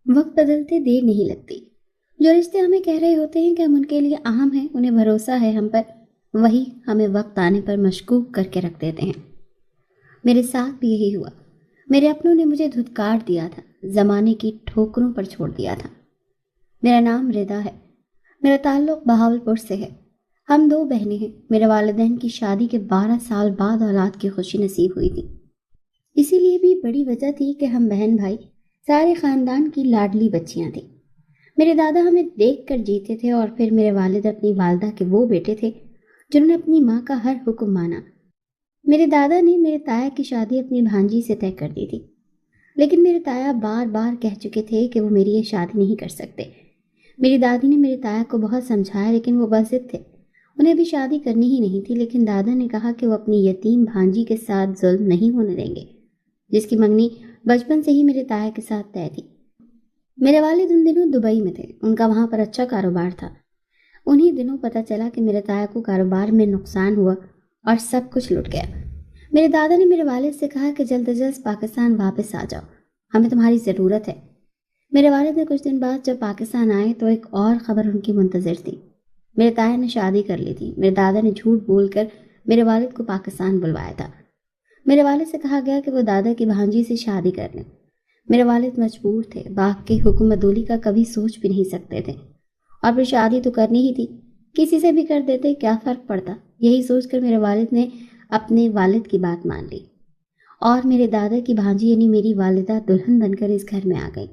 وقت بدلتے دیر نہیں لگتی۔ جو رشتے ہمیں کہہ رہے ہوتے ہیں کہ ہم ان کے لیے اہم ہیں، انہیں بھروسہ ہے ہم پر، وہی ہمیں وقت آنے پر مشکوک کر کے رکھ دیتے ہیں۔ میرے ساتھ بھی یہی ہوا۔ میرے اپنوں نے مجھے دھتکار دیا تھا، زمانے کی ٹھوکروں پر چھوڑ دیا تھا۔ میرا نام ردا ہے، میرا تعلق بہاولپور سے ہے۔ ہم دو بہنیں ہیں۔ میرے والدین کی شادی کے 12 سال بعد اولاد کی خوشی نصیب ہوئی تھی۔ اسی لیے بھی بڑی وجہ تھی کہ ہم بہن بھائی سارے خاندان کی لاڈلی بچیاں تھیں۔ میرے دادا ہمیں دیکھ کر جیتے تھے، اور پھر میرے والد اپنی والدہ کے وہ بیٹے تھے جنہوں نے اپنی ماں کا ہر حکم مانا۔ میرے دادا نے میرے تایا کی شادی اپنی بھانجی سے طے کر دی تھی، لیکن میرے تایا بار بار کہہ چکے تھے کہ وہ میری یہ شادی نہیں کر سکتے۔ میری دادی نے میرے تایا کو بہت سمجھایا، لیکن وہ بضد تھے۔ انہیں بھی شادی کرنی ہی نہیں تھی، لیکن دادا نے کہا کہ وہ اپنی یتیم بھانجی کے ساتھ ظلم نہیں ہونے دیں گے، جس کی منگنی بچپن سے ہی میرے تایا کے ساتھ طے تھی۔ میرے والد ان دنوں دبئی میں تھے، ان کا وہاں پر اچھا کاروبار تھا۔ انہی دنوں پتہ چلا کہ میرے تایا کو کاروبار میں نقصان ہوا اور سب کچھ لٹ گیا۔ میرے دادا نے میرے والد سے کہا کہ جلد از جلد پاکستان واپس آ جاؤ، ہمیں تمہاری ضرورت ہے۔ میرے والد نے کچھ دن بعد جب پاکستان آئے تو ایک اور خبر ان کی منتظر تھی۔ میرے تایا نے شادی کر لی تھی۔ میرے دادا نے جھوٹ بول کر میرے والد کو پاکستان بلوایا تھا۔ میرے والد سے کہا گیا کہ وہ دادا کی بھانجی سے شادی کر لیں۔ میرے والد مجبور تھے، باپ کے حکم عدولی کا کبھی سوچ بھی نہیں سکتے تھے، اور پھر شادی تو کرنی ہی تھی، کسی سے بھی کر دیتے کیا فرق پڑتا۔ یہی سوچ کر میرے والد نے اپنے والد کی بات مان لی، اور میرے دادا کی بھانجی یعنی میری والدہ دلہن بن کر اس گھر میں آ گئی۔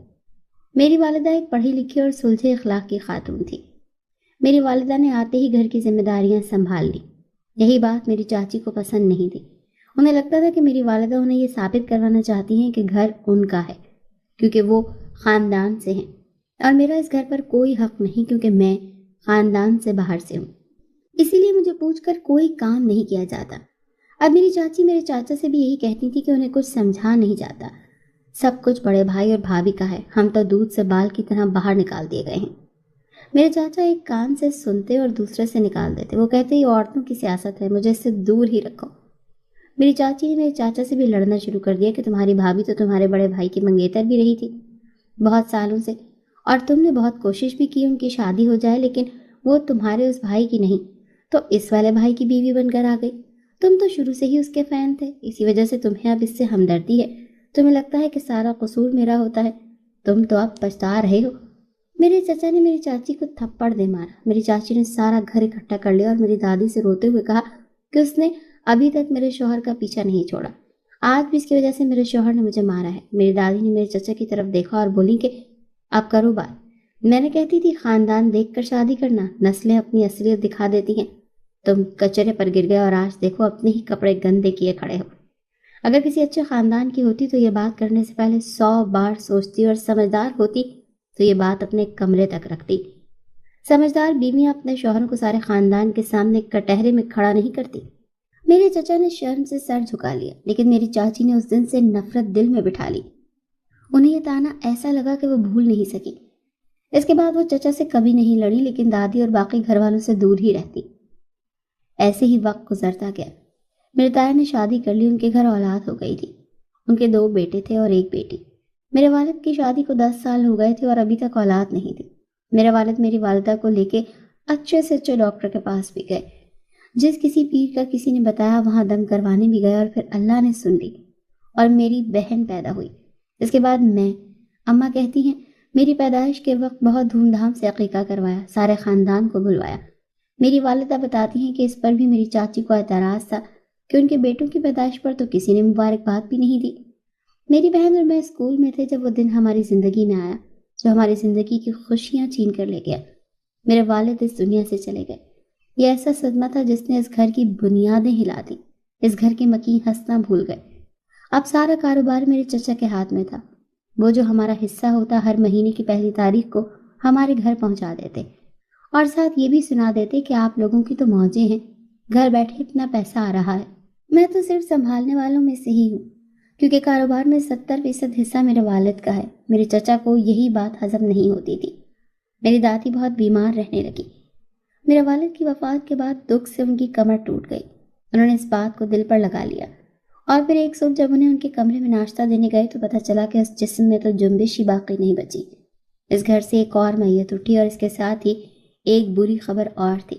میری والدہ ایک پڑھی لکھی اور سلجھے اخلاق کی خاتون تھی۔ میری والدہ نے آتے ہی گھر کی ذمہ داریاں سنبھال لی۔ یہی بات میری چاچی کو پسند نہیں تھی۔ انہیں لگتا تھا کہ میری والدہ انہیں یہ ثابت کروانا چاہتی ہیں کہ گھر ان کا ہے، کیونکہ وہ خاندان سے ہیں، اور میرا اس گھر پر کوئی حق نہیں کیونکہ میں خاندان سے باہر سے ہوں۔ اسی لیے مجھے پوچھ کر کوئی کام نہیں کیا جاتا۔ اب میری چاچی میرے چاچا سے بھی یہی کہتی تھی کہ انہیں کچھ سمجھا نہیں جاتا، سب کچھ بڑے بھائی اور بھابھی کا ہے، ہم تو دودھ سے بال کی طرح باہر نکال دیے گئے ہیں۔ میرے چاچا ایک کان سے سنتے اور دوسرے سے نکال دیتے۔ وہ کہتے یہ عورتوں کی سیاست ہے، مجھے اس سے دور ہی رکھو۔ میری چاچی نے میرے چاچا سے بھی لڑنا شروع کر دیا کہ تمہاری بھابھی تو تمہارے بڑے بھائی کی منگیتر بھی رہی تھی بہت سالوں سے، اور تم نے بہت کوشش بھی کی ان کی شادی ہو جائے، لیکن وہ تمہارے اس بھائی کی نہیں تو اس والے بھائی کی بیوی بن کر آ گئی۔ تم تو شروع سے ہی اس کے فین تھے، اسی وجہ سے تمہیں اب اس سے ہمدردی ہے۔ تمہیں لگتا ہے کہ سارا قصور میرا ہوتا ہے، تم تو اب پچھتا رہے ہو۔ میرے چچا نے میری چاچی کو تھپڑ دے مارا۔ میری چاچی نے سارا گھر اکٹھا کر لیا اور میری دادی سے روتے ہوئے کہا کہ اس نے ابھی تک میرے شوہر کا پیچھا نہیں چھوڑا، آج بھی اس کی وجہ سے میرے شوہر نے مجھے مارا ہے۔ میری دادی نے میرے چچا کی طرف دیکھا اور بولی کہ اب کرو بات۔ میں نے کہتی تھی خاندان دیکھ کر شادی کرنا، نسلیں اپنی اصلیت دکھا دیتی ہیں۔ تم کچرے پر گر گئے اور آج دیکھو اپنے ہی کپڑے گندے کیے کھڑے ہو۔ اگر کسی اچھے خاندان کی ہوتی تو یہ بات کرنے سے پہلے 100 بار سوچتی، اور سمجھدار ہوتی تو یہ بات اپنے کمرے تک رکھتی۔ سمجھدار بیویاں اپنے شوہروں کو سارے خاندان کے سامنے کٹہرے میں کھڑا نہیں کرتی۔ میرے چچا نے شرم سے سر جھکا لیا، لیکن میری چاچی نے اس دن سے نفرت دل میں بٹھا لی۔ انہیں یہ تانا ایسا لگا کہ وہ بھول نہیں سکی۔ اس کے بعد وہ چچا سے کبھی نہیں لڑی، لیکن دادی اور باقی گھر والوں سے دور ہی رہتی۔ ایسے ہی وقت گزرتا گیا۔ میرے تایا نے شادی کر لی، ان کے گھر اولاد ہو گئی تھی۔ ان کے 2 بیٹے تھے اور ایک بیٹی۔ میرے والد کی شادی کو 10 سال ہو گئے تھے اور ابھی تک اولاد نہیں تھی۔ میرے والد میری والدہ کو لے کے اچھے سے اچھے ڈاکٹر کے پاس بھی گئے، جس کسی پیر کا کسی نے بتایا وہاں دم کروانے بھی گئے، اور پھر اللہ نے سن لی اور میری بہن پیدا ہوئی۔ اس کے بعد میں، اماں کہتی ہیں، میری پیدائش کے وقت بہت دھوم دھام سے عقیقہ کروایا، سارے خاندان کو بلوایا۔ میری والدہ بتاتی ہیں کہ اس پر بھی میری چاچی کو اعتراض تھا کہ ان کے بیٹوں کی پیدائش پر تو کسی نے مبارکباد بھی نہیں دی۔ میری بہن اور میں اسکول میں تھے جب وہ دن ہماری زندگی میں آیا جو ہماری زندگی کی خوشیاں چھین کر لے گیا۔ میرے والد اس دنیا سے چلے گئے۔ یہ ایسا صدمہ تھا جس نے اس گھر کی بنیادیں ہلا دی۔ اس گھر کے مکین ہنسنا بھول گئے۔ اب سارا کاروبار میرے چچا کے ہاتھ میں تھا۔ وہ جو ہمارا حصہ ہوتا ہر مہینے کی پہلی تاریخ کو ہمارے گھر پہنچا دیتے، اور ساتھ یہ بھی سنا دیتے کہ آپ لوگوں کی تو موجیں ہیں، گھر بیٹھے اتنا پیسہ آ رہا ہے۔ میں تو صرف سنبھالنے والوں میں سے ہی ہوں، کیونکہ کاروبار میں 70% حصہ میرے والد کا ہے۔ میرے چچا کو یہی بات ہضم نہیں ہوتی تھی۔ میری دادی بہت بیمار رہنے لگی۔ میرے والد کی وفات کے بعد دکھ سے ان کی کمر ٹوٹ گئی۔ انہوں نے اس بات کو دل پر لگا لیا، اور پھر ایک صبح جب انہیں ان کے کمرے میں ناشتہ دینے گئے تو پتہ چلا کہ اس جسم میں تو جنبش ہی باقی نہیں بچی۔ اس گھر سے ایک اور میت اٹھی اور اس کے ساتھ ہی ایک بری خبر اور تھی۔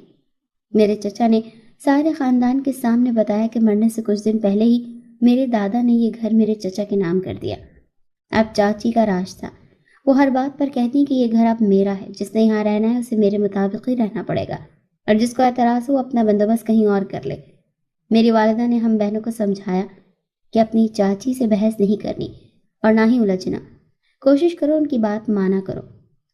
میرے چچا نے سارے خاندان کے سامنے بتایا کہ مرنے سے کچھ دن پہلے ہی میرے دادا نے یہ گھر میرے چچا کے نام کر دیا۔ اب چاچی کا راج تھا، وہ ہر بات پر کہتی کہ یہ گھر اب میرا ہے، جس نے یہاں رہنا ہے اسے میرے مطابق ہی رہنا پڑے گا، اور جس کو اعتراض ہو اپنا بندوبست کہیں اور کر لے۔ میری والدہ نے ہم بہنوں کو سمجھایا کہ اپنی چاچی سے بحث نہیں کرنی اور نہ ہی الجھنا، کوشش کرو ان کی بات مانا کرو۔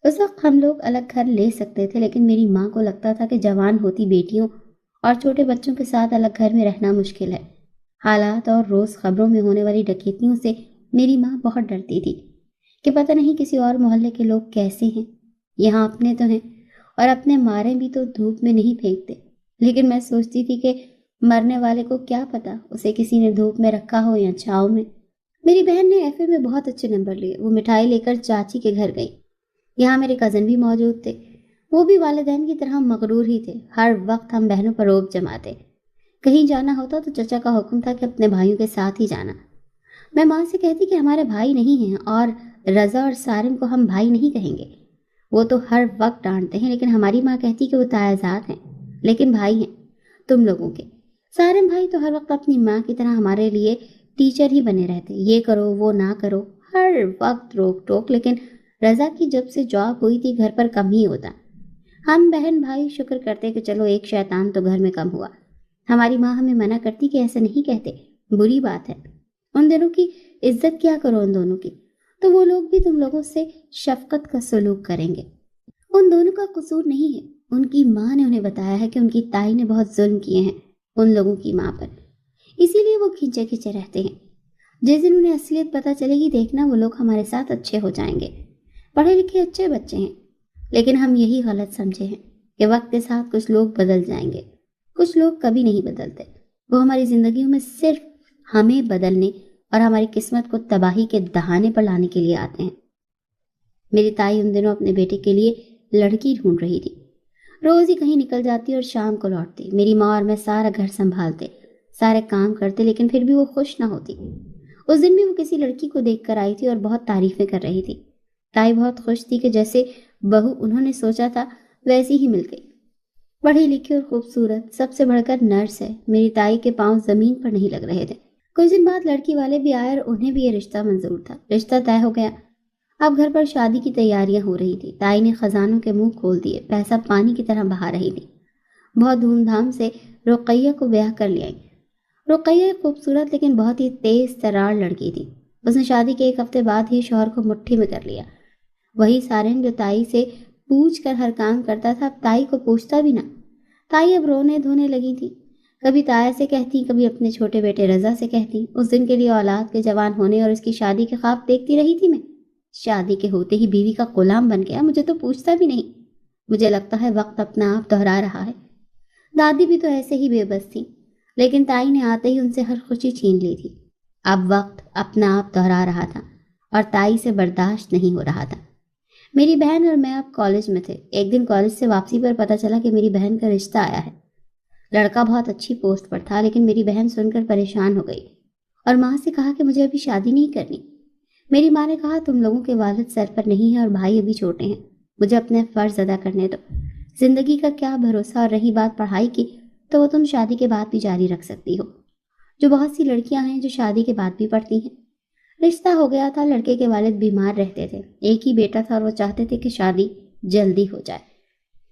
اس وقت ہم لوگ الگ گھر لے سکتے تھے، لیکن میری ماں کو لگتا تھا کہ جوان ہوتی بیٹیوں اور چھوٹے بچوں کے ساتھ الگ گھر میں رہنا مشکل ہے۔ حالات اور روز خبروں میں ہونے والی ڈکیتیوں سے میری ماں بہت ڈرتی تھی کہ پتہ نہیں کسی اور محلے کے لوگ کیسے ہیں، یہاں اپنے تو ہیں اور اپنے مارے بھی تو دھوپ میں نہیں پھینکتے، لیکن میں سوچتی تھی کہ مرنے والے کو کیا پتا اسے کسی نے دھوپ میں رکھا ہو یا چھاؤں میں۔ میری بہن نے ایف اے میں بہت اچھے نمبر لیے، وہ مٹھائی لے کر چاچی کے گھر گئی۔ یہاں میرے کزن بھی موجود تھے، وہ بھی والدین کی طرح مغرور ہی تھے، ہر وقت ہم بہنوں پر روب جماتے۔ کہیں جانا ہوتا تو چچا کا حکم تھا کہ اپنے بھائیوں کے ساتھ ہی جانا۔ میں ماں سے کہتی کہ ہمارے بھائی نہیں ہیں اور رضا اور سارم کو ہم بھائی نہیں کہیں گے، وہ تو ہر وقت ڈانٹتے ہیں، لیکن ہماری ماں کہتی کہ وہ تایازاد ہیں لیکن بھائی ہیں تم لوگوں کے۔ سارم بھائی تو ہر وقت اپنی ماں کی طرح ہمارے لیے ٹیچر ہی بنے رہتے، یہ کرو وہ نہ کرو، ہر وقت روک ٹوک، لیکن رضا کی جب سے جاب ہوئی تھی گھر پر کم ہی ہوتا۔ ہم بہن بھائی شکر کرتے کہ چلو ایک شیطان تو گھر میں کم ہوا۔ ہماری ماں ہمیں منع کرتی کہ ایسے نہیں کہتے، بری بات ہے، ان دونوں کی عزت کیا کرو، ان دونوں کی تو وہ لوگ بھی تم لوگوں سے شفقت کا سلوک کریں گے۔ ان دونوں کا قصور نہیں ہے، ان کی ماں نے انہیں بتایا ہے کہ ان کی تائی نے بہت ظلم کیے ہیں ان لوگوں کی ماں پر، اسی لیے وہ کھینچے کھینچے رہتے ہیں۔ جس دن انہیں اصلیت پتہ چلے گی دیکھنا وہ لوگ ہمارے ساتھ اچھے ہو جائیں گے، پڑھے لکھے اچھے بچے ہیں، لیکن ہم یہی غلط سمجھے ہیں کہ وقت کے ساتھ کچھ لوگ بدل جائیں گے۔ کچھ لوگ کبھی نہیں بدلتے، وہ ہماری زندگیوں میں صرف ہمیں بدلنے اور ہماری قسمت کو تباہی کے دہانے پر لانے کے لیے آتے ہیں۔ میری تائی ان دنوں اپنے بیٹے کے لیے لڑکی ڈھونڈ رہی تھی، روز ہی کہیں نکل جاتی اور شام کو لوٹتی۔ میری ماں اور میں سارا گھر سنبھالتے، سارے کام کرتے، لیکن پھر بھی وہ خوش نہ ہوتی۔ اس دن بھی وہ کسی لڑکی کو دیکھ کر آئی تھی اور بہت تعریفیں کر رہی تھی۔ تائی بہت خوش تھی کہ جیسے بہو انہوں نے سوچا تھا ویسی ہی مل گئی، پڑھی لکھی اور خوبصورت، سب سے بڑھ کر نرس ہے۔ میری تائی کے پاؤں زمین پر نہیں لگ رہے تھے۔ کچھ دن بعد لڑکی والے بھی آئے اور انہیں بھی یہ رشتہ منظور تھا، رشتہ طے ہو گیا۔ اب گھر پر شادی کی تیاریاں ہو رہی تھی، تائی نے خزانوں کے منہ کھول دیے، پیسہ پانی کی طرح بہا رہی تھی۔ بہت دھوم دھام سے رقیہ کو بیاہ کر لے آئی۔ رقیہ ایک خوبصورت لیکن بہت ہی تیز ترار لڑکی تھی، اس نے شادی کے ایک ہفتے بعد ہی شوہر کو مٹھی میں کر لیا۔ وہی سارن جو تائی سے پوچھ کر ہر کام کرتا تھا اب تائی کو پوچھتا بھی نہ۔ تائی اب رونے دھونے لگی تھی، کبھی تایا سے کہتی، کبھی اپنے چھوٹے بیٹے رضا سے کہتی۔ اس دن کے لیے اولاد کے جوان ہونے اور اس کی شادی کے خواب دیکھتی رہی تھی میں۔ شادی کے ہوتے ہی بیوی کا غلام بن گیا، مجھے تو پوچھتا بھی نہیں۔ مجھے لگتا ہے وقت اپنا آپ دہرا رہا ہے۔ دادی بھی تو ایسے ہی بے بس تھی، لیکن تائی نے آتے ہی ان سے ہر خوشی چھین لی تھی۔ اب وقت اپنا آپ دہرا رہا تھا اور تائی سے برداشت نہیں ہو رہا تھا۔ میری بہن اور میں اب کالج میں تھے۔ ایک دن کالج سے واپسی پر پتہ چلا کہ میری بہن کا رشتہ آیا ہے۔ لڑکا بہت اچھی پوسٹ پر تھا، لیکن میری بہن سن کر پریشان ہو گئی اور ماں سے کہا کہ مجھے ابھی شادی نہیں کرنی۔ میری ماں نے کہا تم لوگوں کے والد سر پر نہیں ہیں اور بھائی ابھی چھوٹے ہیں، مجھے اپنے فرض ادا کرنے دو، زندگی کا کیا بھروسہ، اور رہی بات پڑھائی کی تو وہ تم شادی کے بعد بھی جاری رکھ سکتی ہو، جو بہت سی لڑکیاں ہیں جو شادی کے بعد بھی پڑھتی ہیں۔ رشتہ ہو گیا تھا، لڑکے کے والد بیمار رہتے تھے، ایک ہی بیٹا تھا اور وہ چاہتے تھے کہ شادی جلدی ہو جائے،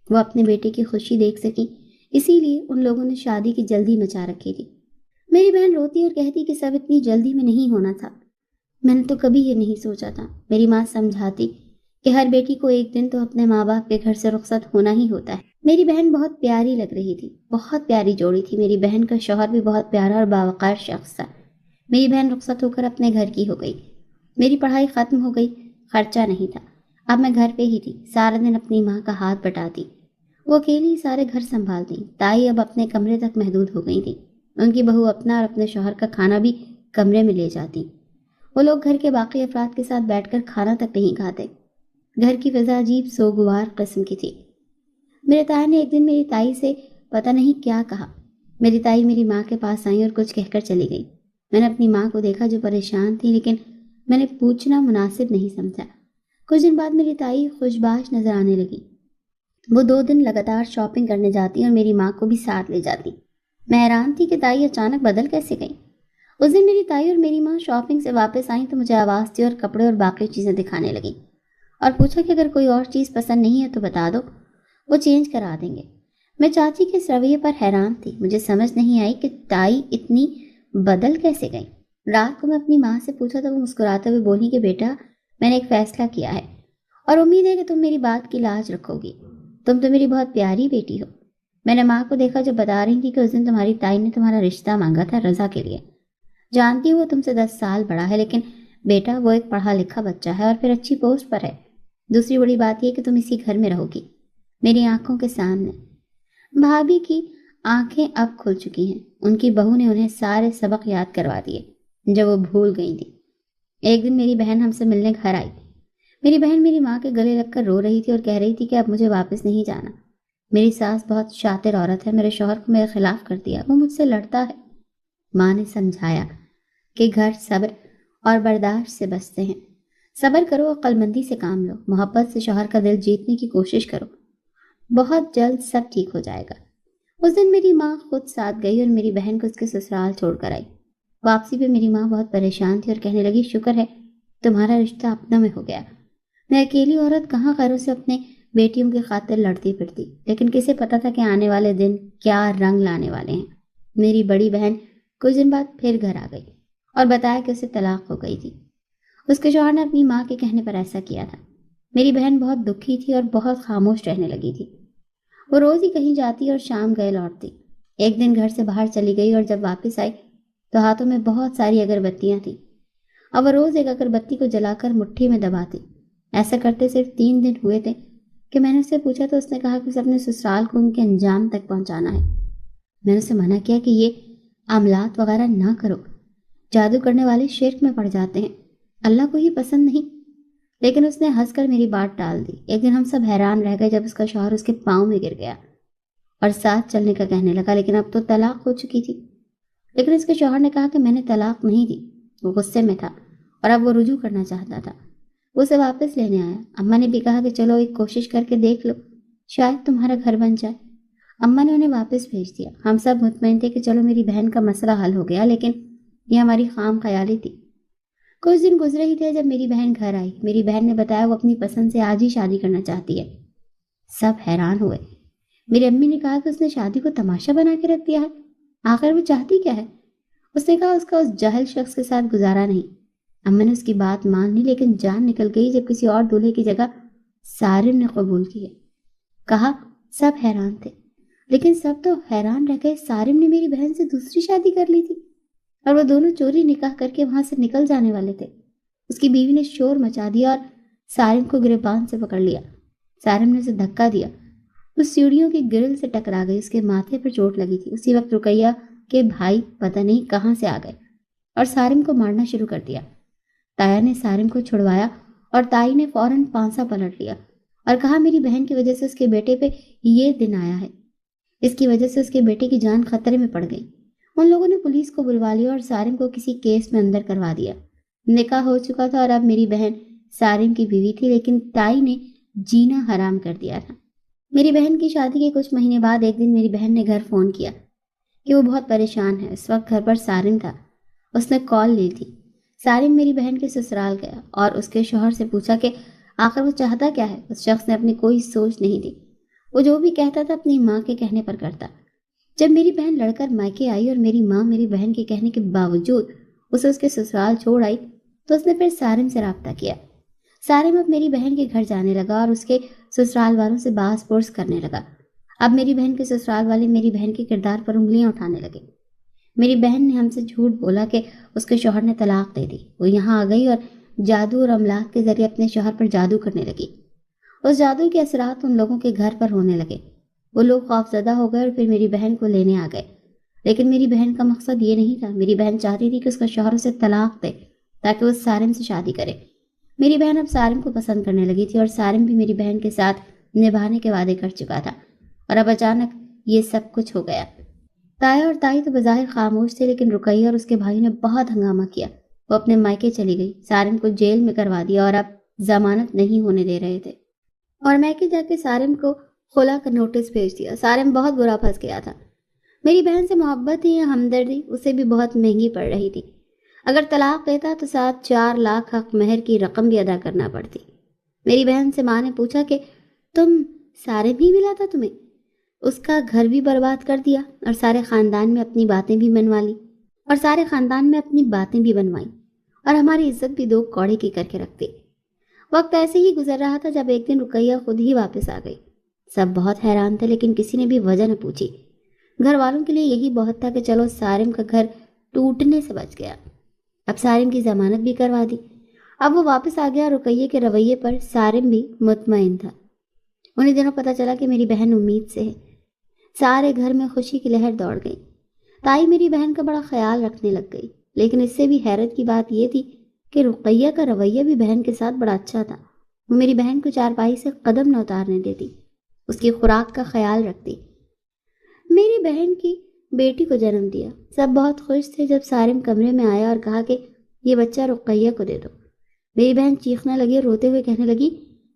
وہ اپنے بیٹے کی خوشی دیکھ سکیں، اسی لیے ان لوگوں نے شادی کی جلدی مچا رکھی تھی۔ میری بہن روتی اور کہتی کہ سب اتنی جلدی میں نہیں ہونا تھا، میں نے تو کبھی یہ نہیں سوچا تھا۔ میری ماں سمجھاتی کہ ہر بیٹی کو ایک دن تو اپنے ماں باپ کے گھر سے رخصت ہونا ہی ہوتا ہے۔ میری بہن بہت پیاری لگ رہی تھی، بہت پیاری جوڑی تھی۔ میری بہن کا شوہر بھی بہت پیارا اور باوقار شخص تھا۔ میری بہن رخصت ہو کر اپنے گھر کی ہو گئی، میری پڑھائی ختم ہو گئی، خرچہ نہیں تھا، اب میں گھر پہ ہی تھی، سارا دن اپنی ماں کا ہاتھ بٹاتی، وہ اکیلی سارے گھر سنبھالتی۔ تائی اب اپنے کمرے تک محدود ہو گئی تھی، ان کی بہو اپنا اور اپنے شوہر کا کھانا بھی کمرے میں لے جاتی، وہ لوگ گھر کے باقی افراد کے ساتھ بیٹھ کر کھانا تک نہیں کھاتے۔ گھر کی فضا عجیب سوگوار قسم کی تھی۔ میرے تایا نے ایک دن میری تائی سے پتہ نہیں کیا کہا، میری تائی میری ماں کے پاس آئی اور کچھ کہہ کر چلی گئی۔ میں نے اپنی ماں کو دیکھا جو پریشان تھی، لیکن میں نے پوچھنا مناسب نہیں سمجھا۔ کچھ دن بعد میری تائی خوشباش نظر آنے لگی۔ وہ 2 دن لگاتار شاپنگ کرنے جاتی اور میری ماں کو بھی ساتھ لے جاتی۔ میں حیران تھی کہ تائی اچانک بدل کیسے گئی۔ اس دن میری تائی اور میری ماں شاپنگ سے واپس آئیں تو مجھے آواز دی اور کپڑے اور باقی چیزیں دکھانے لگیں اور پوچھا کہ اگر کوئی اور چیز پسند نہیں ہے تو بتا دو، وہ چینج کرا دیں گے۔ میں چاچی کے اس رویے پر حیران تھی۔ مجھے سمجھ نہیں آئی کہ تائی اتنی بدل کیسے گئی۔ رات کو میں اپنی ماں سے پوچھا تو وہ مسکراتے ہوئے بولی کہ بیٹا، میں نے ایک فیصلہ کیا ہے اور امید ہے کہ تم میری بات کی لاج رکھو گی۔ تم تو میری بہت پیاری بیٹی ہو۔ میں نے ماں کو دیکھا جو بتا رہی تھی کہ اس دن تمہاری تائی نے تمہارا رشتہ مانگا تھا رضا کے لیے۔ جانتی ہوں وہ تم سے 10 سال بڑا ہے، لیکن بیٹا وہ ایک پڑھا لکھا بچہ ہے اور پھر اچھی پوسٹ پر ہے۔ دوسری بڑی بات یہ کہ تم اسی گھر میں رہو گی، میری آنکھوں کے سامنے۔ بھابھی کی آنکھیں اب کھل چکی ہیں۔ ان کی بہو نے انہیں سارے سبق یاد کروا دیے جو وہ بھول گئی تھی۔ ایک دن میری بہن ہم سے ملنے گھر آئی۔ میری بہن میری ماں کے گلے لگ کر رو رہی تھی اور کہہ رہی تھی کہ اب مجھے واپس نہیں جانا۔ میری ساس بہت شاطر عورت ہے، میرے شوہر کو میرے خلاف کر دیا، وہ مجھ سے لڑتا ہے۔ ماں نے سمجھایا کہ گھر صبر اور برداشت سے بستے ہیں۔ صبر کرو، عقل مندی سے کام لو، محبت سے شوہر کا دل جیتنے کی کوشش کرو، بہت جلد سب ٹھیک ہو جائے گا۔ اس دن میری ماں خود ساتھ گئی اور میری بہن کو اس کے سسرال چھوڑ کر آئی۔ واپسی پہ میری ماں بہت پریشان تھی اور کہنے لگی شکر ہے تمہارا رشتہ اپنا میں ہو گیا۔ میں اکیلی عورت کہاں غیروں سے اپنے بیٹیوں کی خاطر لڑتی پھرتی، لیکن کسے پتا تھا کہ آنے والے دن کیا رنگ لانے والے ہیں۔ میری بڑی بہن کچھ دن بعد پھر گھر آ گئی اور بتایا کہ اسے طلاق ہو گئی تھی۔ اس کے شوہر نے اپنی ماں کے کہنے پر ایسا کیا تھا۔ میری بہن بہت دکھی تھی اور بہت خاموش رہنے لگی تھی۔ وہ روز ہی کہیں جاتی اور شام گئے لوٹتی۔ ایک دن گھر سے باہر چلی گئی اور جب واپس آئی تو ہاتھوں میں بہت ساری اگربتیاں تھیں۔ اب وہ روز ایک اگربتی کو جلا کر مٹھی میں دباتی۔ ایسا کرتے صرف 3 دن ہوئے تھے کہ میں نے اس سے پوچھا تو اس نے کہا کہ اسے اپنے سسرال کو ان کے انجام تک پہنچانا ہے۔ میں نے اسے منع کیا کہ یہ عملات وغیرہ نہ کرو، جادو کرنے والے شرک میں پڑ جاتے ہیں، اللہ کو یہ پسند نہیں۔ لیکن اس نے ہنس کر میری بات ٹال دی۔ ایک دن ہم سب حیران رہ گئے جب اس کا شوہر اس کے پاؤں میں گر گیا اور ساتھ چلنے کا کہنے لگا، لیکن اب تو طلاق ہو چکی تھی۔ لیکن اس کے شوہر نے کہا کہ میں نے طلاق نہیں دی۔ وہ غصے میں تھا اور اب وہ رجوع کرنا چاہتا تھا۔ وہ اسے واپس لینے آیا۔ اماں نے بھی کہا کہ چلو ایک کوشش کر کے دیکھ لو، شاید تمہارا گھر بن جائے۔ اماں نے انہیں واپس بھیج دیا۔ ہم سب مطمئن تھے کہ چلو میری بہن کا مسئلہ حل ہو گیا، لیکن یہ ہماری خام خیالی تھی۔ کچھ دن گزرے ہی تھے جب میری بہن گھر آئی۔ میری بہن نے بتایا وہ اپنی پسند سے آج ہی شادی کرنا چاہتی ہے۔ سب حیران ہوئے۔ میری امی نے کہا کہ اس نے شادی کو تماشا بنا کے رکھ دیا ہے، آخر وہ چاہتی کیا ہے؟ اس نے کہا اس کا اس جاہل شخص کے ساتھ گزارا نہیں۔ امی نے اس کی بات مان لی، لیکن جان نکل گئی جب کسی اور دولہے کی جگہ سارم نے قبول کی ہے۔ کہا سب حیران تھے، لیکن سب تو حیران رہ گئے سارم نے میری بہن سے دوسری شادی کر لی تھی اور وہ دونوں چوری نکاح کر کے وہاں سے نکل جانے والے تھے۔ اس کی بیوی نے شور مچا دیا اور سارم کو گریبان سے پکڑ لیا۔ سارم نے اسے دھکا دیا، اس سیڑھیوں کی گرل سے ٹکرا گئی، اس کے ماتھے پر چوٹ لگی تھی۔ اسی وقت رقیہ کے بھائی پتہ نہیں کہاں سے آ گئے اور سارم کو مارنا شروع کر دیا۔ تایا نے سارم کو چھڑوایا اور تائی نے فوراً پانسا پلٹ لیا اور کہا میری بہن کی وجہ سے اس کے بیٹے پہ یہ دن آیا ہے، اس کی وجہ سے اس کے بیٹے کی جان خطرے میں پڑ گئی۔ ان لوگوں نے پولیس کو بلوا لیا اور سارم کو کسی کیس میں اندر کروا دیا۔ نکاح ہو چکا تھا اور اب میری بہن سارم کی بیوی تھی، لیکن تائی نے جینا حرام کر دیا تھا۔ میری بہن کی شادی کے کچھ مہینے بعد ایک دن میری بہن نے گھر فون کیا کہ وہ بہت پریشان ہے۔ اس وقت گھر پر سارم تھا۔ اس نے کال لی تھی۔ سارم میری بہن کے سسرال گیا اور اس کے شوہر سے پوچھا کہ آخر وہ چاہتا کیا ہے۔ اس شخص نے اپنی کوئی سوچ نہیں دی، وہ جو بھی کہتا تھا اپنی ماں کے کہنے پر کرتا۔ جب میری بہن لڑ کر مائکے آئی اور میری ماں میری بہن کے کہنے کے باوجود اسے اس کے سسرال چھوڑ آئی تو اس نے پھر سارم سے رابطہ کیا۔ سارم اب میری بہن کے گھر جانے لگا اور اس کے سسرال والوں سے باس پرس کرنے لگا۔ اب میری بہن کے سسرال والے میری بہن کے کردار پر انگلیاں اٹھانے لگے۔ میری بہن نے ہم سے جھوٹ بولا کہ اس کے شوہر نے طلاق دے دی۔ وہ یہاں آ گئی اور جادو اور عملات کے ذریعے اپنے شوہر پر جادو کرنے لگی۔ اس جادو کے اثرات ان لوگوں کے گھر پر ہونے لگے۔ وہ لوگ خوف زدہ ہو گئے اور پھر میری بہن کو لینے آ گئے، لیکن میری بہن کا مقصد یہ نہیں تھا۔ میری بہن چاہتی تھی کہ اس کا شوہر اسے طلاق دے تاکہ وہ سارم سے شادی کرے۔ میری بہن اب سارم کو پسند کرنے لگی تھی اور سارم بھی میری بہن کے ساتھ نبھانے کے وعدے کر چکا تھا، اور اب اچانک یہ سب کچھ ہو گیا۔ تایا اور تائی تو بظاہر خاموش تھے، لیکن رقیہ اور اس کے بھائی نے بہت ہنگامہ کیا۔ وہ اپنے مائکے چلی گئی، سارم کو جیل میں کروا دیا اور اب ضمانت نہیں ہونے دے رہے تھے، اور میں کہ جا کے سارم کو خلا کا نوٹس بھیج دیا۔ سارم بہت برا پھنس گیا تھا۔ میری بہن سے محبت ہی یا ہمدردی اسے بھی بہت مہنگی پڑ رہی تھی۔ اگر طلاق دیتا تو ساتھ 4 لاکھ حق مہر کی رقم بھی ادا کرنا پڑتی۔ میری بہن سے ماں نے پوچھا کہ تم سارم ہی ملا تھا تمہیں؟ اس کا گھر بھی برباد کر دیا اور سارے خاندان میں اپنی باتیں بھی بنوائی اور ہماری عزت بھی 2 کوڑے کی کر کے رکھتی۔ وقت ایسے ہی گزر رہا تھا جب ایک دن رقیہ خود ہی واپس آ گئی۔ سب بہت حیران تھے لیکن کسی نے بھی وجہ نہ پوچھی۔ گھر والوں کے لیے یہی بہت تھا کہ چلو سارم کا گھر ٹوٹنے سے بچ گیا۔ اب سارم کی ضمانت بھی کروا دی۔ اب وہ واپس آ گیا اور رقیہ کے رویے پر سارم بھی مطمئن تھا۔ انہیں دنوں پتہ چلا کہ میری بہن امید سے ہے۔ سارے گھر میں خوشی کی لہر دوڑ گئی۔ تائی میری بہن کا بڑا خیال رکھنے لگ گئی، لیکن اس سے بھی حیرت کی بات یہ تھی کہ رقیہ کا رویہ بھی بہن کے ساتھ بڑا اچھا تھا۔ وہ میری بہن کو چارپائی سے قدم نہ اتارنے دیتی، اس کی خوراک کا خیال رکھتی۔ میری بہن کی بیٹی کو جنم دیا۔ سب بہت خوش تھے جب سارم کمرے میں آیا اور کہا کہ یہ بچہ رقیہ کو دے دو۔ میری بہن چیخنے لگی اور روتے ہوئے کہنے لگی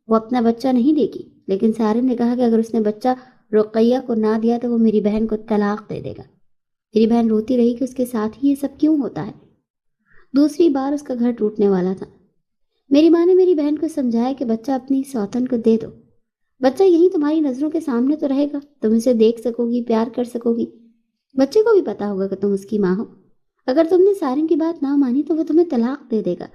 وہ اپنا بچہ نہیں دے گی، لیکن سارم نے کہا کہ اگر اس نے بچہ رقیہ کو نہ دیا تو وہ میری بہن کو طلاق دے دے گا۔ میری بہن روتی رہی کہ اس کے ساتھ ہی یہ سب کیوں ہوتا ہے۔ دوسری بار اس کا گھر ٹوٹنے والا تھا۔ میری ماں نے میری بہن کو سمجھایا کہ بچہ اپنی سوتن کو دے دو، بچہ یہیں تمہاری نظروں کے سامنے تو رہے گا، تم اسے دیکھ سکو گی، پیار کر سکو گی، بچے کو بھی پتا ہوگا کہ تم اس کی ماں ہو۔ اگر تم نے سارم کی بات نہ مانی تو وہ تمہیں طلاق دے دے گا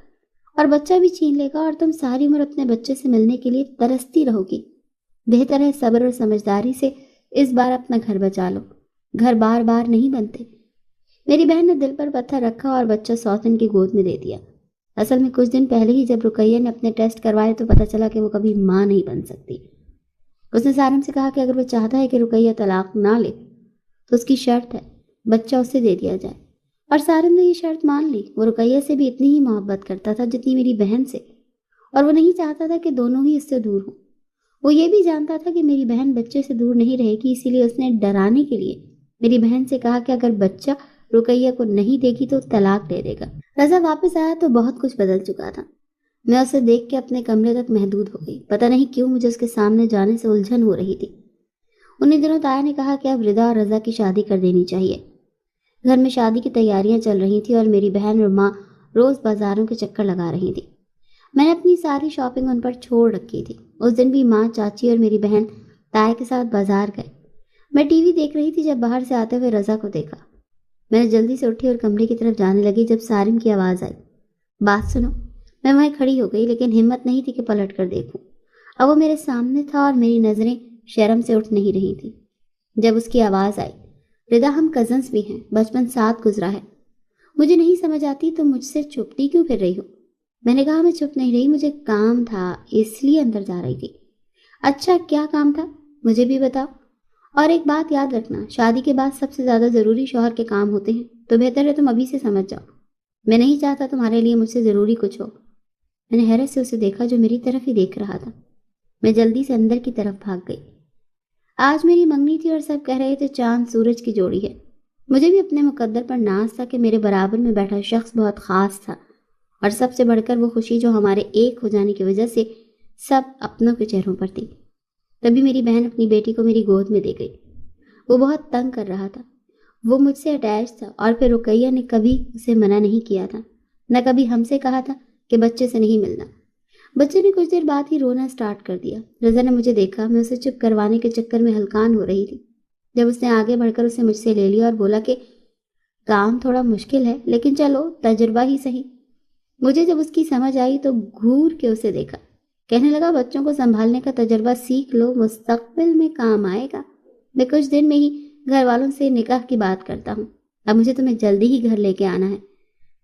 اور بچہ بھی چھین لے گا اور تم ساری عمر اپنے بچے سے ملنے کے لیے ترستی رہو گی۔ بہتر ہے صبر اور سمجھداری سے اس بار اپنا گھر بچا لو، گھر بار بار نہیں بنتے۔ میری بہن نے دل پر پتھر رکھا اور بچہ سوتن کی گود میں دے دیا۔ اصل میں کچھ دن پہلے ہی جب رقیہ نے اپنے ٹیسٹ کروائے تو پتہ چلا کہ وہ کبھی ماں نہیں بن سکتی۔ اس نے سارم سے کہا کہ اگر وہ چاہتا ہے کہ رقیہ طلاق نہ لے تو اس کی شرط ہے بچہ اسے دے دیا جائے، اور سارم نے یہ شرط مان لی۔ وہ رقیہ سے بھی اتنی ہی محبت کرتا تھا جتنی میری بہن سے، اور وہ نہیں چاہتا تھا کہ دونوں ہی اس سے دور ہوں۔ وہ یہ بھی جانتا تھا کہ میری بہن بچے سے دور نہیں رہے گی، اسی لیے اس نے ڈرانے کے لیے میری بہن سے کہا کہ اگر بچہ رقیہ کو نہیں دے گی تو طلاق دے دے گا۔ رضا واپس آیا تو بہت کچھ بدل چکا تھا۔ میں اسے دیکھ کے اپنے کمرے تک محدود ہو گئی۔ پتہ نہیں کیوں مجھے اس کے سامنے جانے سے الجھن ہو رہی تھی۔ انہیں دنوں تایا نے کہا کہ اب رضا اور رضا کی شادی کر دینی چاہیے۔ گھر میں شادی کی تیاریاں چل رہی تھیں اور میری بہن اور ماں روز بازاروں کے چکر لگا رہی تھی۔ میں نے اپنی ساری شاپنگ ان پر چھوڑ رکھی تھی۔ اس دن بھی ماں، چاچی اور میری بہن تایا کے ساتھ بازار گئے۔ میں ٹی وی دیکھ رہی تھی جب باہر سے آتے ہوئے رضا کو دیکھا۔ میں نے جلدی سے اٹھی اور کمرے کی طرف جانے لگی جب سارم کی آواز آئی، بات سنو۔ میں وہیں کھڑی ہو گئی لیکن ہمت نہیں تھی کہ پلٹ کر دیکھوں۔ اب وہ میرے سامنے تھا اور میری نظریں شرم سے اٹھ نہیں رہی تھی۔ جب اس کی آواز آئی، رضا ہم کزنس بھی ہیں، بچپن ساتھ گزرا ہے، مجھے نہیں سمجھ آتی تم مجھ سے چھپتی کیوں پھر رہی ہو؟ میں نے کہا میں چھپ نہیں رہی، مجھے کام تھا اس لیے اندر جا رہی تھی۔ اچھا کیا کام تھا مجھے بھی بتاؤ، اور ایک بات یاد رکھنا، شادی کے بعد سب سے زیادہ ضروری شوہر کے کام ہوتے ہیں، تو بہتر ہے تم ابھی سے سمجھ جاؤ۔ میں نہیں چاہتا تمہارے لیے مجھ سے ضروری کچھ ہو۔ میں نے حیرت سے اسے دیکھا جو میری طرف ہی دیکھ رہا تھا۔ میں جلدی سے اندر کی طرف بھاگ گئی۔ آج میری منگنی تھی اور سب کہہ رہے تھے چاند سورج کی جوڑی ہے۔ مجھے بھی اپنے مقدر پر ناز تھا کہ میرے برابر میں بیٹھا شخص بہت خاص تھا، اور سب سے بڑھ کر وہ خوشی جو ہمارے ایک ہو جانے کی وجہ سے سب اپنوں کے چہروں پر تھی۔ تبھی میری بہن اپنی بیٹی کو میری گود میں دے گئی۔ وہ بہت تنگ کر رہا تھا، وہ مجھ سے اٹیچ تھا، اور پھر رقیہ نے کبھی اسے منع نہیں کیا تھا، نہ کبھی ہم سے کہا تھا کہ بچے سے نہیں ملنا۔ بچے نے کچھ دیر بعد ہی رونا سٹارٹ کر دیا۔ رضا نے مجھے دیکھا، میں اسے چپ کروانے کے چکر میں ہلکان ہو رہی تھی جب اس نے آگے بڑھ کر اسے مجھ سے لے لیا اور بولا کہ کام تھوڑا مشکل ہے لیکن چلو تجربہ ہی صحیح۔ مجھے جب اس کی سمجھ آئی تو گھور کے اسے دیکھا، کہنے لگا بچوں کو سنبھالنے کا تجربہ سیکھ لو، مستقبل میں کام آئے گا۔ میں کچھ دن میں ہی گھر والوں سے نکاح کی بات کرتا ہوں، اب مجھے تمہیں جلدی ہی گھر لے کے آنا ہے۔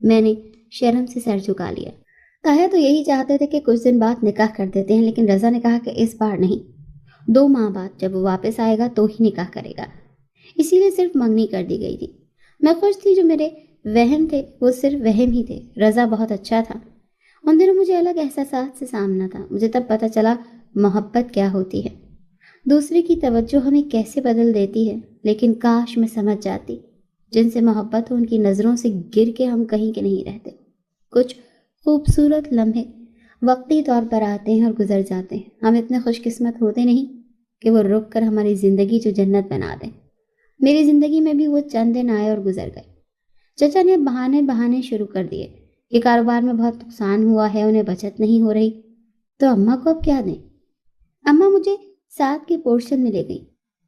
میں نے شرم سے سر جھکا لیا۔ تایا تو یہی چاہتے تھے کہ کچھ دن بعد نکاح کر دیتے ہیں، لیکن رضا نے کہا کہ اس بار نہیں، 2 ماہ بعد جب وہ واپس آئے گا تو ہی نکاح کرے گا، اسی لیے صرف منگنی کر دی گئی تھی۔ میں خوش تھی، جو میرے وہم تھے وہ صرف وہم ہی تھے۔ رضا بہت اچھا تھا۔ ان دنوں مجھے الگ احساسات سے سامنا تھا۔ مجھے تب پتہ چلا محبت کیا ہوتی ہے، دوسرے کی توجہ ہمیں کیسے بدل دیتی ہے، لیکن کاش میں سمجھ جاتی، جن سے محبت ہو ان کی نظروں سے گر کے ہم کہیں کے نہیں رہتے۔ کچھ خوبصورت لمحے وقتی طور پر آتے ہیں اور گزر جاتے ہیں۔ ہم اتنے خوش قسمت ہوتے نہیں کہ وہ رک کر ہماری زندگی جو جنت بنا دیں۔ میری زندگی میں بھی وہ چند دن آئے اور گزر گئے۔ چچا نے بہانے شروع کر دیے کہ کاروبار میں بہت نقصان ہوا ہے، انہیں بچت نہیں ہو رہی، تو اماں کو اب کیا دیں؟ اماں مجھے ساتھ کے پورشن میں لے گئی،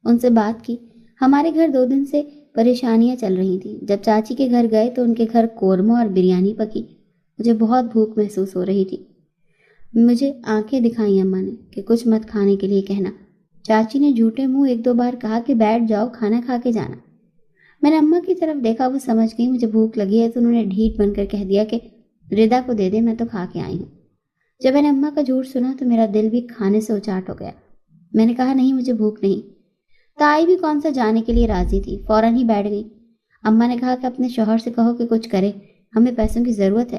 ان سے بات کی۔ ہمارے گھر 2 دن سے پریشانیاں چل رہی تھیں۔ جب چاچی کے گھر گئے تو ان کے گھر قورمہ اور بریانی پکی۔ مجھے بہت بھوک محسوس ہو رہی تھی۔ مجھے آنکھیں دکھائیں اماں نے کہ کچھ مت کھانے کے لیے کہنا۔ چاچی نے جھوٹے منہ 1-2 بار کہا کہ بیٹھ جاؤ، کھانا کھا کے جانا۔ میں نے اماں کی طرف دیکھا، وہ سمجھ گئی مجھے بھوک لگی ہے، تو انہوں نے ڈھیٹ بن کر کہہ دیا کہ ردا کو دے دے، میں تو کھا کے آئی ہوں۔ جب میں نے اماں کا جھوٹ سنا تو میرا دل بھی کھانے سے اچاٹ ہو گیا۔ میں نے کہا نہیں، مجھے بھوک نہیں۔ تائی بھی کون سا جانے کے لیے راضی تھی، فوراً ہی بیٹھ گئی۔ اماں نے کہا کہ اپنے شوہر سے کہو کہ کچھ کرے، ہمیں پیسوں کی ضرورت ہے۔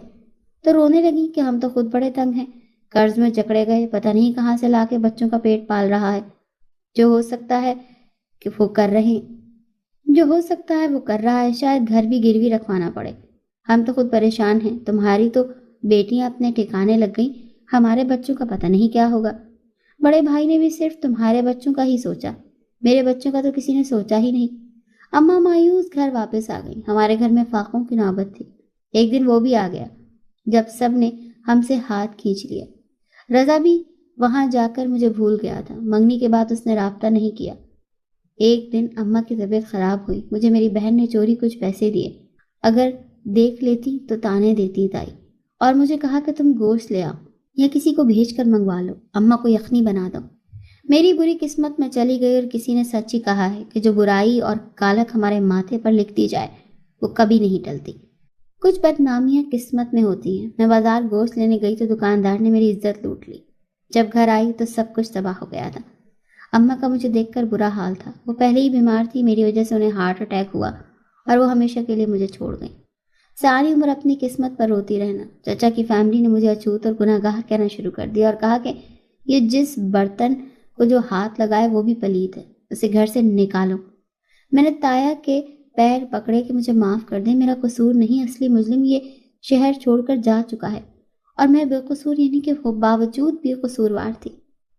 تو رونے لگی کہ ہم تو خود بڑے تنگ ہیں، قرض میں جکڑے گئے، پتہ نہیں کہاں سے لا کے بچوں کا پیٹ پال رہا ہے۔ جو ہو سکتا ہے وہ کر رہا ہے، شاید گھر بھی گروی رکھوانا پڑے۔ ہم تو خود پریشان ہیں، تمہاری تو بیٹیاں اپنے ٹھکانے لگ گئیں، ہمارے بچوں کا پتہ نہیں کیا ہوگا۔ بڑے بھائی نے بھی صرف تمہارے بچوں کا ہی سوچا، میرے بچوں کا تو کسی نے سوچا ہی نہیں۔ اماں مایوس گھر واپس آ گئی۔ ہمارے گھر میں فاقوں کی نوبت تھی۔ ایک دن وہ بھی آ گیا جب سب نے ہم سے ہاتھ کھینچ لیا۔ رضا بھی وہاں جا کر مجھے بھول گیا تھا۔ منگنی کے بعد اس نے رابطہ نہیں کیا۔ ایک دن اماں کی طبیعت خراب ہوئی، مجھے میری بہن نے چوری کچھ پیسے دیے، اگر دیکھ لیتی تو تانے دیتی تائی، اور مجھے کہا کہ تم گوشت لے آؤ یا کسی کو بھیج کر منگوا لو، اماں کو یخنی بنا دو۔ میری بری قسمت میں چلی گئی، اور کسی نے سچ ہی کہا ہے کہ جو برائی اور کالک ہمارے ماتھے پر لکھ دی جائے وہ کبھی نہیں ٹلتی۔ کچھ بدنامیاں قسمت میں ہوتی ہیں۔ میں بازار گوشت لینے گئی تو دکاندار نے میری عزت لوٹ لی۔ جب گھر آئی تو سب کچھ تباہ ہو گیا تھا۔ اماں کا مجھے دیکھ کر برا حال تھا۔ وہ پہلے ہی بیمار تھی، میری وجہ سے انہیں ہارٹ اٹیک ہوا اور وہ ہمیشہ کے لیے مجھے چھوڑ گئیں۔ ساری عمر اپنی قسمت پر روتی رہنا۔ چچا کی فیملی نے مجھے اچھوت اور گناہ گار کہنا شروع کر دیا اور کہا کہ یہ جس برتن کو جو ہاتھ لگائے وہ بھی پلید ہے، اسے گھر سے نکالو۔ میں نے تایا کے پیر پکڑے کہ مجھے معاف کر دیں، میرا قصور نہیں، اصلی مجرم یہ شہر چھوڑ کر جا چکا ہے اور میں بے قصور یعنی کہ باوجود بھی قصوروار تھی۔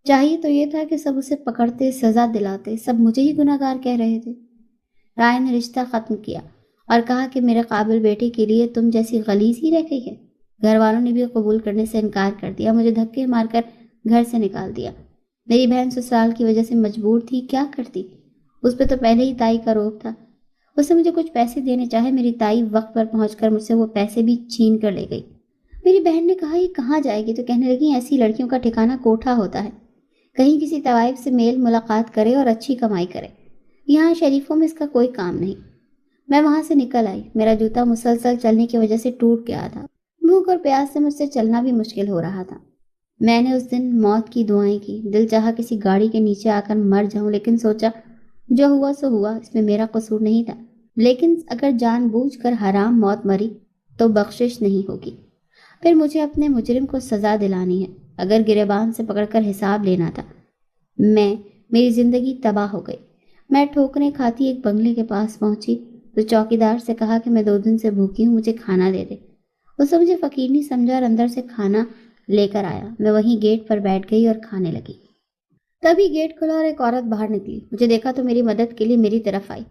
چاہیے تو یہ تھا کہ سب اسے پکڑتے، سزا دلاتے، سب مجھے ہی گناہ گار کہہ رہے تھے۔ رائے نے رشتہ ختم کیا اور کہا کہ میرے قابل بیٹے کے لیے تم جیسی غلیظ ہی رہ گئی ہے۔ گھر والوں نے بھی قبول کرنے سے انکار کر دیا، مجھے دھکے مار کر گھر سے نکال دیا۔ میری بہن سسرال کی وجہ سے مجبور تھی، کیا کرتی؟ اس پہ تو پہلے ہی تائی کا روب تھا۔ اسے مجھے کچھ پیسے دینے چاہے، میری تائی وقت پر پہنچ کر مجھ سے وہ پیسے بھی چھین کر لے گئی۔ میری بہن نے کہا یہ کہاں جائے گی، تو کہنے لگی ایسی لڑکیوں کا ٹھکانہ کوٹھا ہوتا ہے، کہیں کسی طوائف سے میل ملاقات کرے اور اچھی کمائی کرے، یہاں شریفوں میں اس کا کوئی کام نہیں۔ میں وہاں سے نکل آئی۔ میرا جوتا مسلسل چلنے کی وجہ سے ٹوٹ گیا تھا۔ بھوک اور پیاس سے مجھ سے چلنا بھی مشکل ہو رہا تھا۔ میں نے اس دن موت کی دعائیں کی، دل چاہا کسی گاڑی کے نیچے آ کر مر جاؤں، لیکن سوچا جو ہوا سو ہوا، اس میں میرا قصور نہیں تھا۔ لیکن اگر جان بوجھ کر حرام موت مری تو بخشش نہیں ہوگی، پھر مجھے اپنے مجرم کو سزا دلانی ہے، اگر گریبان سے پکڑ کر حساب لینا تھا۔ میری زندگی تباہ ہو گئی۔ میں ٹھوکریں کھاتی ایک بنگلے کے پاس پہنچی تو چوکیدار سے کہا کہ میں 2 دن سے بھوکی ہوں، مجھے کھانا دے دے۔ اس نے مجھے فقیرنی سمجھا اور اندر سے کھانا لے کر آیا۔ میں وہیں گیٹ پر بیٹھ گئی اور کھانے لگی۔ تبھی گیٹ کھلا اور ایک عورت باہر نکلی۔ مجھے دیکھا تو میری مدد کے لیے میری طرف آئی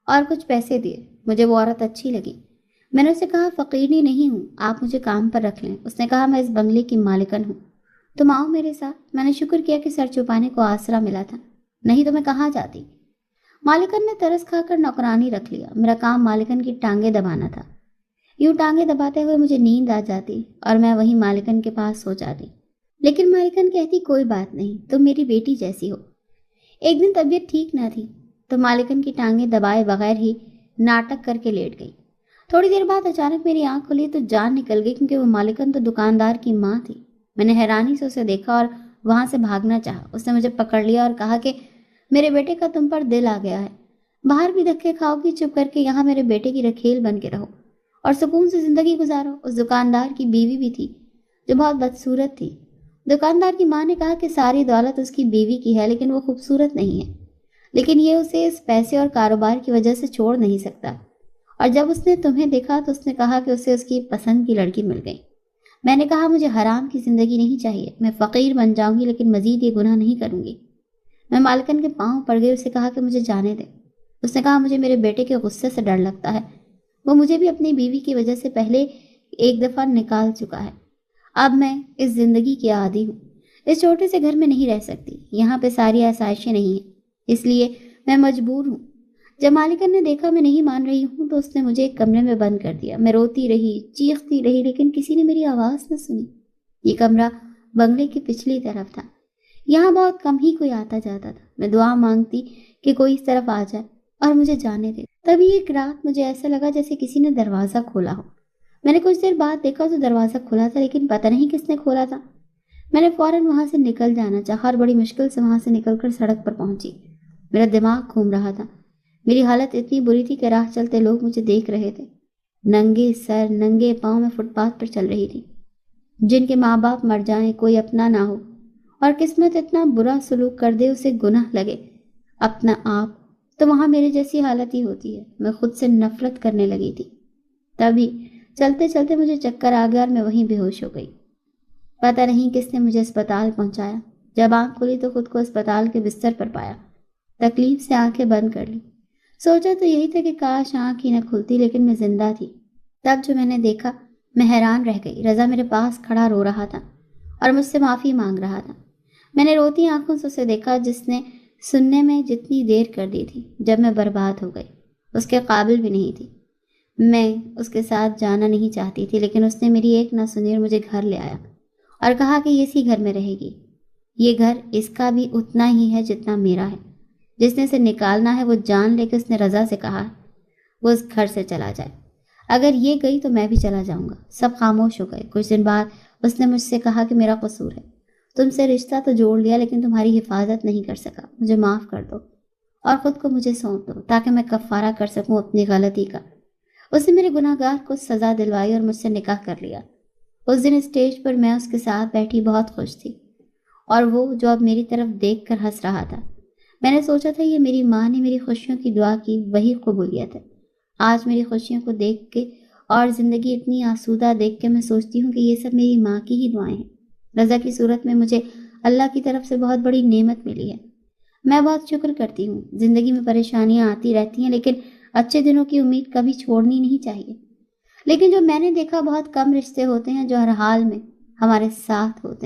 اور کچھ پیسے دیے۔ مجھے وہ عورت اچھی لگی۔ میں نے اسے کہا فقیرنی نہیں ہوں، آپ مجھے کام پر رکھ لیں۔ اس نے کہا میں اس بنگلے کی مالکن ہوں، تم آؤ میرے ساتھ۔ میں نے شکر کیا کہ سر چھپانے کو آسرا ملا تھا، نہیں تو میں کہاں جاتی۔ مالکن نے ترس کھا کر نوکرانی رکھ لیا۔ میرا کام مالکن کی ٹانگیں دبانا تھا۔ یوں ٹانگیں دباتے ہوئے مجھے نیند آ جاتی اور میں وہیں مالکن کے پاس سو جاتی، لیکن مالکن کہتی کوئی بات نہیں، تم میری بیٹی جیسی ہو۔ ایک دن طبیعت ٹھیک نہ تھی تو مالکن کی ٹانگیں دبائے بغیر ہی ناٹک کر کے لیٹ گئی۔ تھوڑی دیر بعد اچانک میری آنکھ کھلی تو جان نکل گئی، کیونکہ وہ مالکن تو دکاندار کی ماں تھی۔ میں نے حیرانی سے اسے دیکھا اور وہاں سے بھاگنا چاہا۔ اس نے مجھے پکڑ لیا اور کہا کہ میرے بیٹے کا تم پر دل آ گیا ہے، باہر بھی دھکے کھاؤ گی، چپ کر کے یہاں میرے بیٹے کی رکھیل بن کے رہو اور سکون سے زندگی گزارو۔ اس دکاندار کی بیوی بھی تھی جو بہت بدصورت تھی۔ دکاندار کی ماں نے کہا کہ ساری دولت اس کی بیوی کی ہے، لیکن وہ خوبصورت نہیں ہے، لیکن یہ اسے اس پیسے اور کاروبار کی وجہ سے چھوڑ نہیں سکتا، اور جب اس نے تمہیں دیکھا تو اس نے کہا کہ اسے اس کی پسند کی لڑکی مل گئی۔ میں نے کہا مجھے حرام کی زندگی نہیں چاہیے، میں فقیر بن جاؤں گی لیکن مزید یہ گناہ نہیں کروں گی۔ میں مالکن کے پاؤں پڑ گئی، اسے کہا کہ مجھے جانے دے۔ اس نے کہا مجھے میرے بیٹے کے غصے سے ڈر لگتا ہے، وہ مجھے بھی اپنی بیوی کی وجہ سے پہلے ایک دفعہ نکال چکا ہے۔ اب میں اس زندگی کی عادی ہوں، اس چھوٹے سے گھر میں نہیں رہ سکتی، یہاں پہ ساری آسائشیں نہیں ہیں، اس لیے میں مجبور ہوں۔ جب مالکن نے دیکھا میں نہیں مان رہی ہوں تو اس نے مجھے ایک کمرے میں بند کر دیا۔ میں روتی رہی، چیختی رہی، لیکن کسی نے میری آواز نہ سنی۔ یہ کمرہ بنگلے کی پچھلی طرف تھا، یہاں بہت کم ہی کوئی آتا جاتا تھا۔ میں دعا مانگتی کہ کوئی اس طرف آ جائے اور مجھے جانے دے۔ تبھی ایک رات مجھے ایسا لگا جیسے کسی نے دروازہ کھولا ہو۔ میں نے کچھ دیر بعد دیکھا تو دروازہ کھلا تھا، لیکن پتہ نہیں کس نے کھولا تھا۔ میں نے فوراً وہاں سے نکل جانا چاہا اور بڑی مشکل سے وہاں سے نکل کر سڑک پر پہنچی۔ میرا دماغ گھوم رہا تھا، میری حالت اتنی بری تھی کہ راہ چلتے لوگ مجھے دیکھ رہے تھے۔ ننگے سر ننگے پاؤں میں فٹ پاتھ پر چل رہی تھی۔ جن کے ماں باپ مر جائیں، کوئی اپنا نہ ہو اور قسمت اتنا برا سلوک کر دے، اسے گناہ لگے اپنا آپ، تو وہاں میرے جیسی حالت ہی ہوتی ہے۔ میں خود سے نفرت کرنے لگی تھی۔ تبھی چلتے چلتے مجھے چکر آ گیا اور میں وہیں بے ہوش ہو گئی۔ پتہ نہیں کس نے مجھے اسپتال پہنچایا۔ جب آنکھ کھلی تو خود کو اسپتال کے بستر پر پایا۔ تکلیف سے آنکھیں بند کر لی۔ سوچا تو یہی تھا کہ کاش آنکھ ہی نہ کھلتی، لیکن میں زندہ تھی۔ تب جو میں نے دیکھا میں حیران رہ گئی۔ رضا میرے پاس کھڑا رو رہا تھا اور مجھ سے معافی مانگ رہا تھا۔ میں نے روتی آنکھوں سے اسے دیکھا، جس نے سننے میں جتنی دیر کر دی تھی جب میں برباد ہو گئی، اس کے قابل بھی نہیں تھی۔ میں اس کے ساتھ جانا نہیں چاہتی تھی، لیکن اس نے میری ایک نہ سنی اور مجھے گھر لے آیا اور کہا کہ یہ اسی گھر میں رہے گی۔ یہ گھر اس کا بھی اتنا ہی ہے جتنا میرا ہے۔ جس نے اسے نکالنا ہے وہ جان لے کے اس نے رضا سے کہا وہ اس گھر سے چلا جائے۔ اگر یہ گئی تو میں بھی چلا جاؤں گا۔ سب خاموش ہو گئے۔ کچھ دن بعد اس نے مجھ سے کہا کہ میرا قصور ہے، تم سے رشتہ تو جوڑ لیا لیکن تمہاری حفاظت نہیں کر سکا، مجھے معاف کر دو اور خود کو مجھے سونپ دو تاکہ میں کفارہ کر سکوں اپنی غلطی کا۔ اس نے میرے گناہ گار کو سزا دلوائی اور مجھ سے نکاح کر لیا۔ اس دن اسٹیج پر میں اس کے ساتھ بیٹھی بہت خوش تھی، اور وہ جو اب میری طرف دیکھ کر ہنس رہا تھا۔ میں نے سوچا تھا یہ میری ماں نے میری خوشیوں کی دعا کی، وہی قبولیت ہے۔ آج میری خوشیوں کو دیکھ کے اور زندگی اتنی آسودہ دیکھ کے میں سوچتی ہوں کہ یہ سب میری ماں کی ہی دعائیں ہیں۔ رضا کی صورت میں مجھے اللہ کی طرف سے بہت بڑی نعمت ملی ہے۔ میں بہت شکر کرتی ہوں۔ زندگی میں پریشانیاں آتی رہتی ہیں، لیکن اچھے دنوں کی امید کبھی چھوڑنی نہیں چاہیے۔ لیکن جو میں نے دیکھا بہت کم رشتے ہوتے ہیں جو ہر حال میں ہمارے ساتھ ہوتے ہیں۔